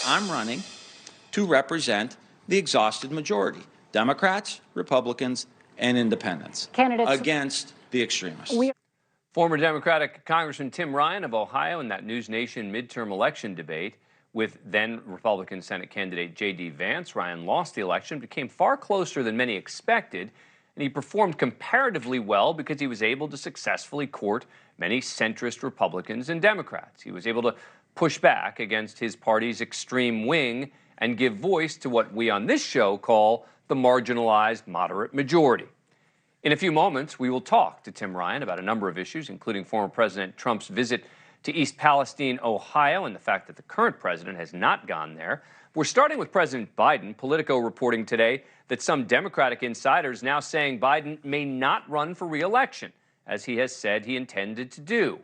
I'm running to represent the exhausted majority, Democrats, Republicans, and independents, against the extremists. Former Democratic Congressman Tim Ryan of Ohio in that NewsNation midterm election debate with then Republican Senate candidate J.D. Vance. Ryan lost the election, became far closer than many expected, and he performed comparatively well because he was able to successfully court many centrist Republicans and Democrats. He was able to push back against his party's extreme wing and give voice to what we on this show call the marginalized moderate majority. In a few moments, we will talk to Tim Ryan about a number of issues, including former President Trump's visit to East Palestine, Ohio, and the fact that the current president has not gone there. We're starting with President Biden. Politico reporting today that some Democratic insiders now saying Biden may not run for re-election, as he has said he intended to do.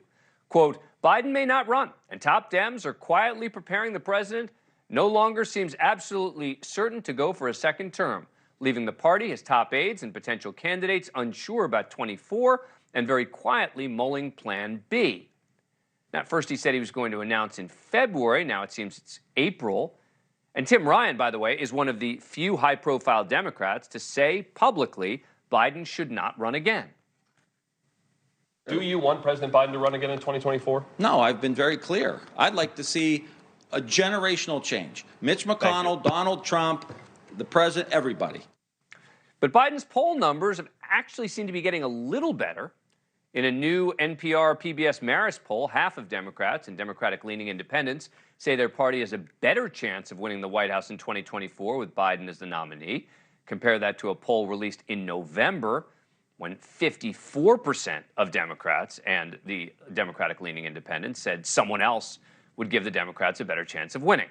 Quote, Biden may not run, and top Dems are quietly preparing the president no longer seems absolutely certain to go for a second term, leaving the party, his top aides, and potential candidates unsure about 24 and very quietly mulling Plan B. Now, at first he said he was going to announce in February. Now it seems it's April. And Tim Ryan, by the way, is one of the few high-profile Democrats to say publicly Biden should not run again. Do you want President Biden to run again in 2024? No, I've been very clear. I'd like to see a generational change. Mitch McConnell, Donald Trump, the president, everybody. But Biden's poll numbers have actually seemed to be getting a little better. In a new NPR-PBS Marist poll, half of Democrats and Democratic-leaning independents say their party has a better chance of winning the White House in 2024 with Biden as the nominee. Compare that to a poll released in November when 54% of Democrats and the Democratic-leaning independents said someone else would give the Democrats a better chance of winning.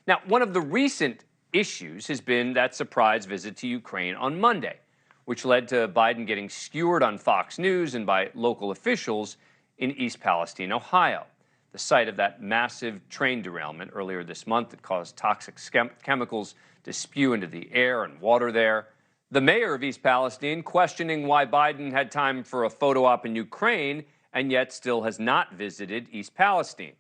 Now, one of the recent issues has been that surprise visit to Ukraine on Monday, which led to Biden getting skewered on Fox News and by local officials in East Palestine, Ohio, the site of that massive train derailment earlier this month that caused toxic chemicals to spew into the air and water there. The mayor of East Palestine questioning why Biden had time for a photo op in Ukraine and yet still has not visited East Palestine,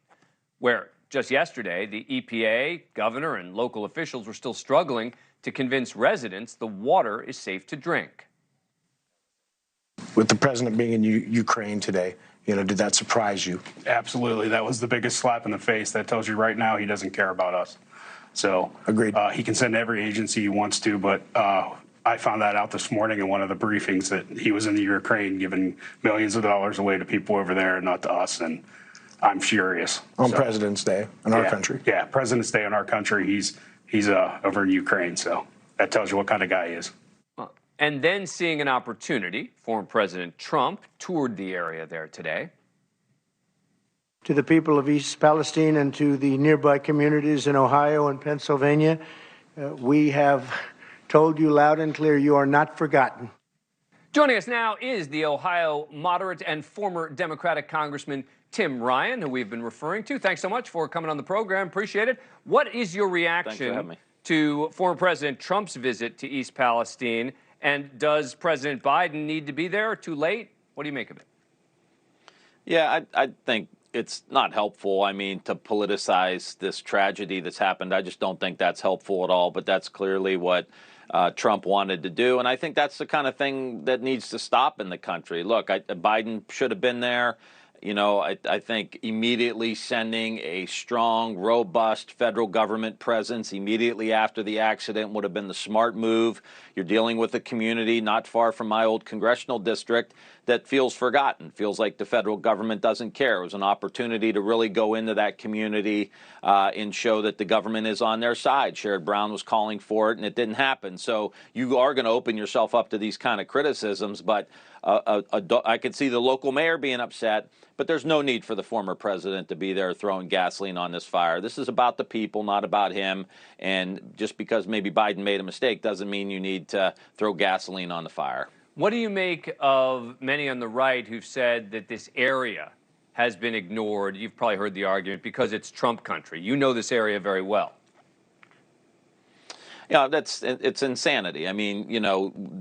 where just yesterday the EPA, governor, and local officials were still struggling to convince residents the water is safe to drink. With the president being in Ukraine today, did that surprise you? Absolutely. That was the biggest slap in the face. That tells you right now he doesn't care about us. So agreed. He can send every agency he wants to, but I found that out this morning in one of the briefings that he was in the Ukraine giving millions of dollars away to people over there and not to us. And I'm furious. On President's Day in our country. Yeah, President's Day in our country. He's over in Ukraine. So that tells you what kind of guy he is. And then seeing an opportunity, former President Trump toured the area there today. To the people of East Palestine and to the nearby communities in Ohio and Pennsylvania, we have told you loud and clear you are not forgotten. Joining us now is the Ohio moderate and former Democratic Congressman Tim Ryan, who we've been referring to. Thanks so much for coming on the program. Appreciate it. What is your reaction to former President Trump's visit to East Palestine? And does President Biden need to be there or too late? What do you make of it? Yeah, I think it's not helpful. I mean, to politicize this tragedy that's happened, I just don't think that's helpful at all. But that's clearly what Trump wanted to do. And I think that's the kind of thing that needs to stop in the country. Look, Biden should have been there. I think immediately sending a strong, robust federal government presence immediately after the accident would have been the smart move. You're dealing with a community not far from my old congressional district that feels forgotten, feels like the federal government doesn't care. It was an opportunity to really go into that community and show that the government is on their side. Sherrod Brown was calling for it, and it didn't happen. So you are going to open yourself up to these kind of criticisms, but I could see the local mayor being upset, but there's no need for the former president to be there throwing gasoline on this fire. This is about the people, not about him. And just because maybe Biden made a mistake doesn't mean you need to throw gasoline on the fire. What do you make of many on the right who've said that this area has been ignored? You've probably heard the argument because it's Trump country. You know this area very well. Yeah, it's insanity. I mean,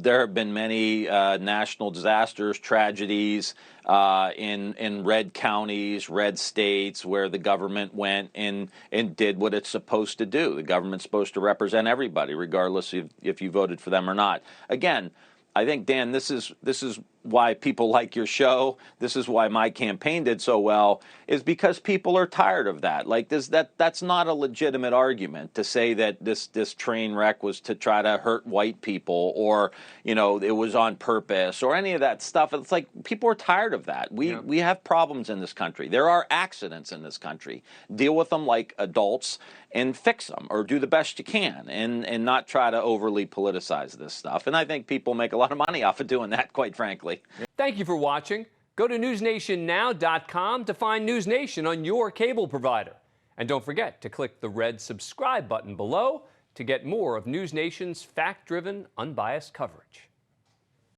there have been many national disasters, tragedies in red counties, red states, where the government went and did what it's supposed to do. The government's supposed to represent everybody, regardless if you voted for them or not. Again, I think, Dan, this is why people like your show. This is why my campaign did so well, is because people are tired of that. Like that's not a legitimate argument to say that this train wreck was to try to hurt white people, or it was on purpose, or any of that stuff. It's like people are tired of that. We have problems in this country. There are accidents in this country. Deal with them like adults and fix them, or do the best you can, and not try to overly politicize this stuff. And I think people make a lot of money off of doing that, quite frankly. Thank you for watching. Go to newsnationnow.com to find News Nation on your cable provider. And don't forget to click the red subscribe button below to get more of News Nation's fact-driven, unbiased coverage.